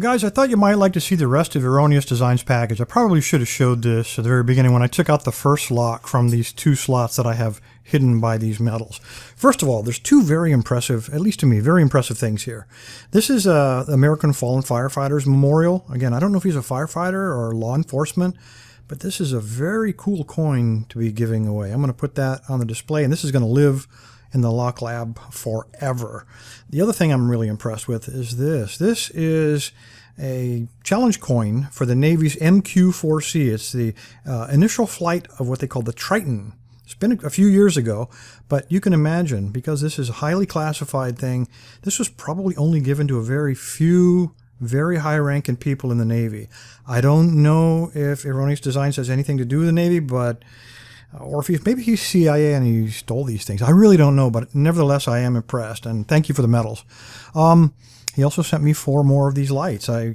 Well, guys, I thought you might like to see the rest of Erroneous Designs package. I probably should have showed this at the very beginning when I took out the first lock from these two slots that I have hidden by these metals. First of all, there's two very impressive, at least to me, very impressive things here. This is a American Fallen Firefighters Memorial. Again, I don't know if he's a firefighter or law enforcement, but this is a very cool coin to be giving away. I'm going to put that on the display, and this is going to live in the Lock Lab forever. The other thing I'm really impressed with is this. This is a challenge coin for the Navy's MQ-4C. It's the initial flight of what they call the Triton. It's been a few years ago, but you can imagine, because this is a highly classified thing, this was probably only given to a very few very high-ranking people in the Navy. I don't know if Erroneous Designs has anything to do with the Navy, but or if maybe he's CIA and he stole these things. I really don't know, but nevertheless, I am impressed, and thank you for the medals. He also sent me 4 more of these lights. I,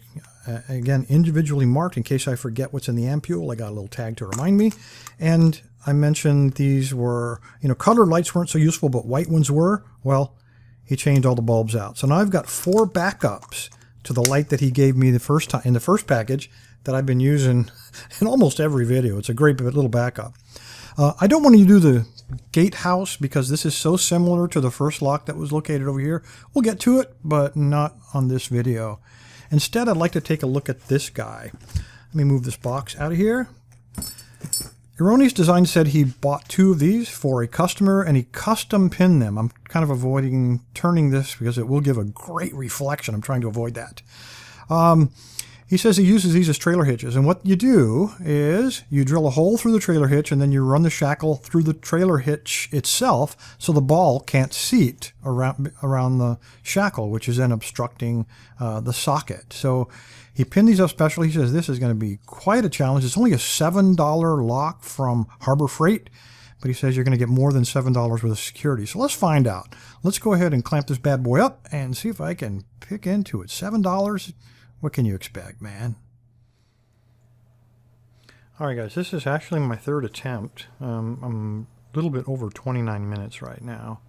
again, individually marked in case I forget what's in the ampule. I got a little tag to remind me. And I mentioned these were, colored lights weren't so useful, but white ones were. Well, he changed all the bulbs out. So now I've got 4 backups to the light that he gave me the first time in the first package that I've been using in almost every video. It's a great little backup. I don't want to do the gatehouse because this is so similar to the first lock that was located over here. We'll get to it, but not on this video. Instead, I'd like to take a look at this guy. Let me move this box out of here. Erroneous Designs said he bought 2 of these for a customer and he custom pinned them. I'm kind of avoiding turning this because it will give a great reflection. I'm trying to avoid that. He says he uses these as trailer hitches, and what you do is you drill a hole through the trailer hitch and then you run the shackle through the trailer hitch itself so the ball can't seat around the shackle, which is then obstructing the socket. So he pinned these up specially. He says this is going to be quite a challenge. It's only a $7 lock from Harbor Freight, but he says you're going to get more than $7 worth of security. So let's find out. Let's go ahead and clamp this bad boy up and see if I can pick into it. $7. What can you expect, man? All right, guys, this is actually my 3rd attempt. I'm a little bit over 29 minutes right now.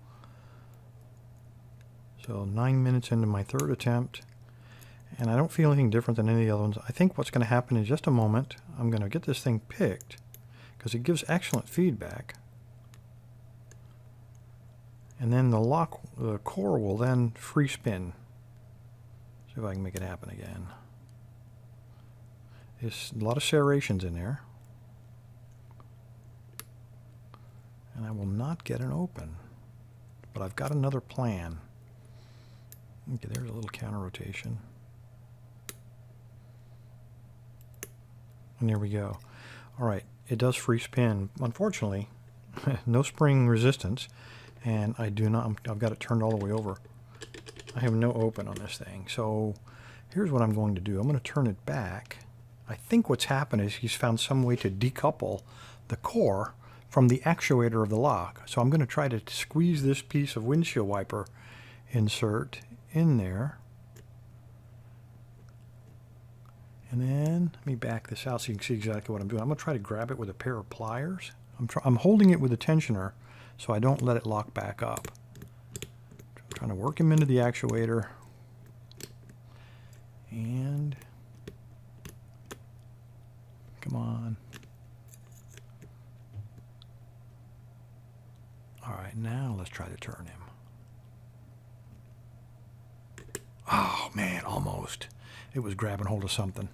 So 9 minutes into my 3rd attempt, and I don't feel anything different than any of the other ones. I think what's going to happen in just a moment, I'm going to get this thing picked because it gives excellent feedback. And then the core will then free spin. See if I can make it happen again. There's a lot of serrations in there. And I will not get an open. But I've got another plan. Okay, there's a little counter rotation. And there we go. All right, it does free spin. Unfortunately, no spring resistance. And I've got it turned all the way over. I have no open on this thing. So here's what I'm going to do. I'm going to turn it back. I think what's happened is he's found some way to decouple the core from the actuator of the lock. So I'm going to try to squeeze this piece of windshield wiper insert in there. And then let me back this out so you can see exactly what I'm doing. I'm going to try to grab it with a pair of pliers. I'm holding it with a tensioner so I don't let it lock back up. Trying to work him into the actuator, and come on. All right, now let's try to turn him. Oh man, almost. It was grabbing hold of something.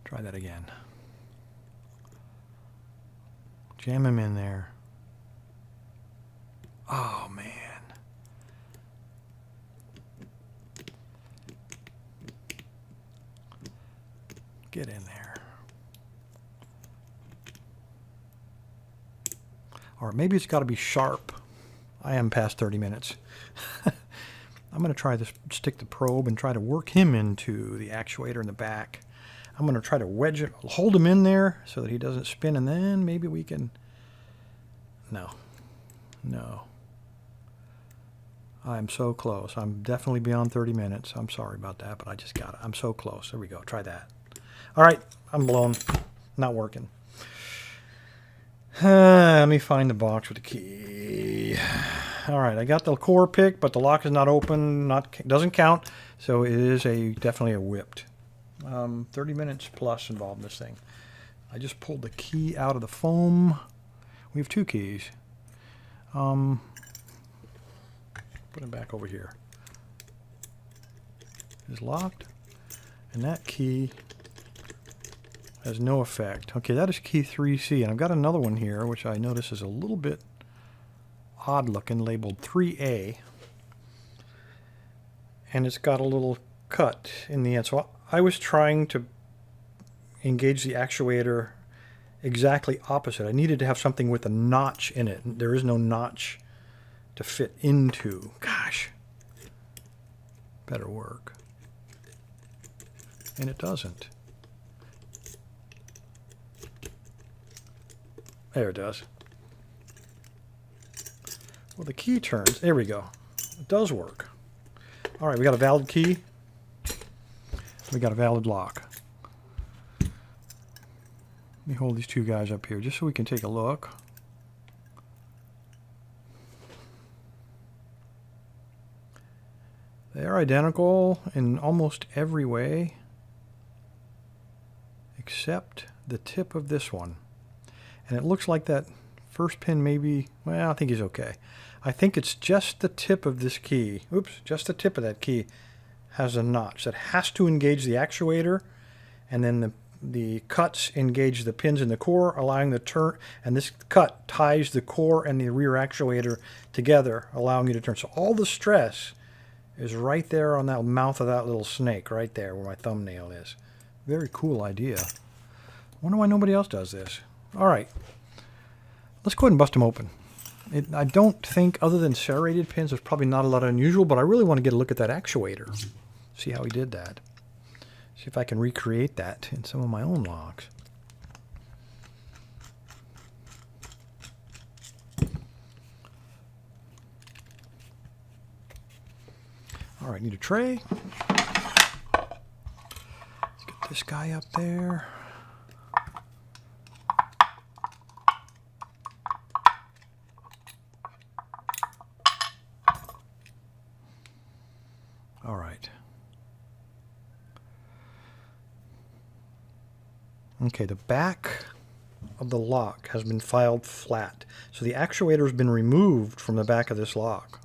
Try that again. Jam him in there. Oh man. Get in there. Or maybe it's got to be sharp. I am past 30 minutes. I'm going to try to stick the probe and try to work him into the actuator in the back. I'm going to try to wedge it, hold him in there so that he doesn't spin, and then maybe we can... No. I'm so close. I'm definitely beyond 30 minutes. I'm sorry about that, but I just got it. I'm so close. There we go. Try that. All right, I'm blown. Not working. Let me find the box with the key. All right, I got the core picked, but the lock is not open. Doesn't count. So it is definitely a whipped. 30 minutes plus involved in this thing. I just pulled the key out of the foam. We have 2 keys. Put it back over here. It's locked, and that key has no effect. Okay, that is key 3C, and I've got another one here, which I notice is a little bit odd looking, labeled 3A, and it's got a little cut in the end. So I was trying to engage the actuator exactly opposite. I needed to have something with a notch in it. There is no notch to fit into. Gosh, better work. And it doesn't. There it does. Well, the key turns. There we go. It does work. All right, we got a valid key. We got a valid lock. Let me hold these 2 guys up here just so we can take a look. They're identical in almost every way, except the tip of this one. And it looks like that first pin maybe, well, I think he's okay. I think it's just the tip of this key. Oops, just the tip of that key has a notch that has to engage the actuator, and then the cuts engage the pins in the core, allowing the turn, and this cut ties the core and the rear actuator together, allowing you to turn. So all the stress is right there on that mouth of that little snake, right there where my thumbnail is. Very cool idea. Wonder why nobody else does this. All right, let's go ahead and bust them open. I don't think, other than serrated pins, there's probably not a lot unusual, but I really want to get a look at that actuator. See how he did that. See if I can recreate that in some of my own locks. All right, need a tray. Let's get this guy up there. All right. Okay, the back of the lock has been filed flat. So the actuator has been removed from the back of this lock.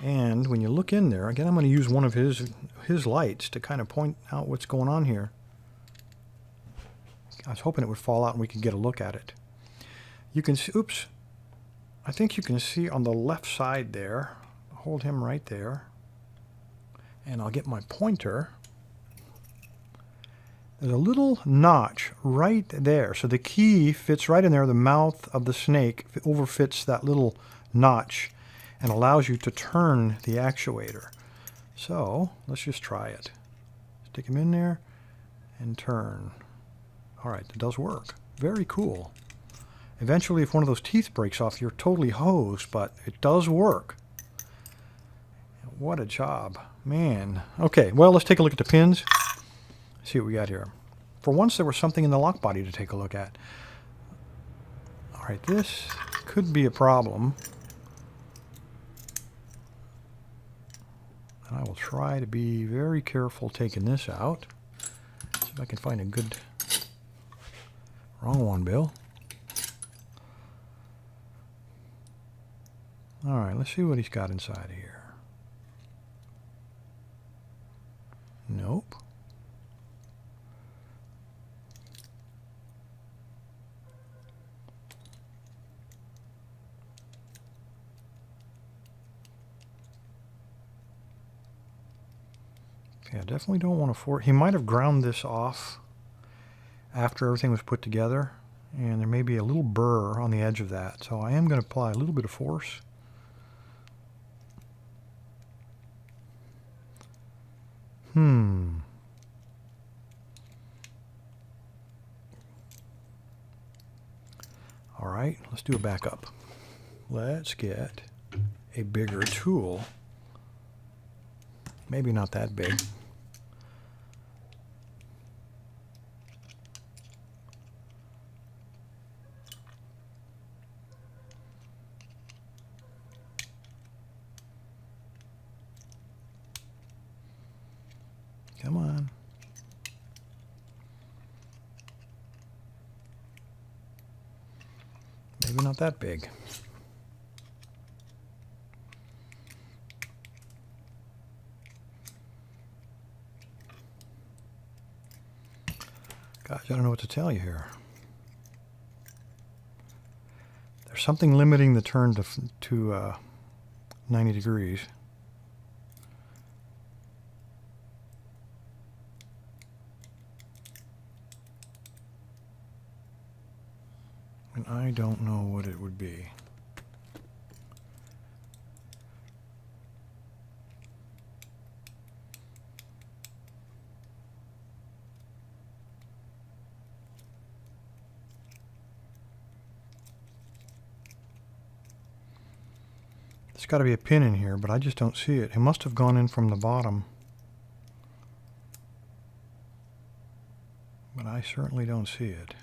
And when you look in there, again, I'm going to use one of his lights to kind of point out what's going on here. I was hoping it would fall out and we could get a look at it. You can see, oops, I think you can see on the left side there, hold him right there, and I'll get my pointer. There's a little notch right there. So the key fits right in there. The mouth of the snake overfits that little notch and allows you to turn the actuator. So let's just try it. Stick him in there and turn. All right, it does work. Very cool. Eventually, if one of those teeth breaks off, you're totally hosed, but it does work. What a job, man. Okay, well, let's take a look at the pins. See what we got here. For once, there was something in the lock body to take a look at. All right, this could be a problem. And I will try to be very careful taking this out. See if I can find a good... Wrong one, Bill. All right, let's see what he's got inside of here. Nope. Okay, I definitely don't want to force. He might have ground this off after everything was put together, and there may be a little burr on the edge of that. So I am going to apply a little bit of force. All right, let's do a backup. Let's get a bigger tool. Maybe not that big. maybe not that big. Gosh, I don't know what to tell you here. There's something limiting the turn to 90 degrees. And I don't know what it would be. There's got to be a pin in here, but I just don't see it. It must have gone in from the bottom. But I certainly don't see it.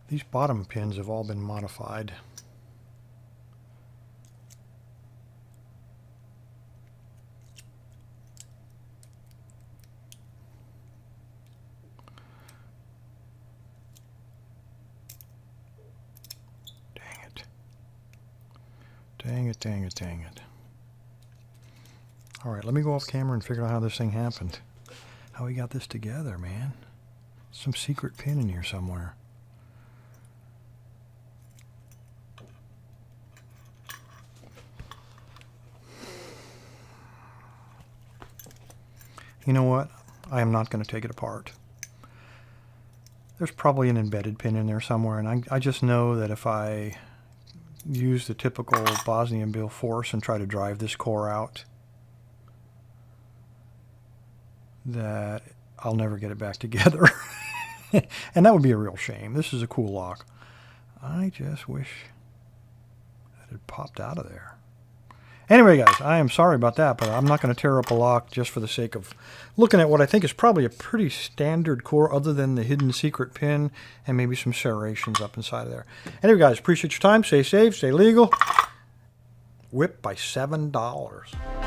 These bottom pins have all been modified. Dang it. All right, let me go off camera and figure out how this thing happened. How we got this together, man. Some secret pin in here somewhere. You know what? I am not going to take it apart. There's probably an embedded pin in there somewhere, and I just know that if I use the typical Bosnianbill force and try to drive this core out, that I'll never get it back together. And that would be a real shame. This is a cool lock. I just wish that it popped out of there. Anyway, guys, I am sorry about that, but I'm not going to tear up a lock just for the sake of looking at what I think is probably a pretty standard core other than the hidden secret pin and maybe some serrations up inside of there. Anyway, guys, appreciate your time. Stay safe, stay legal. Whip by $7.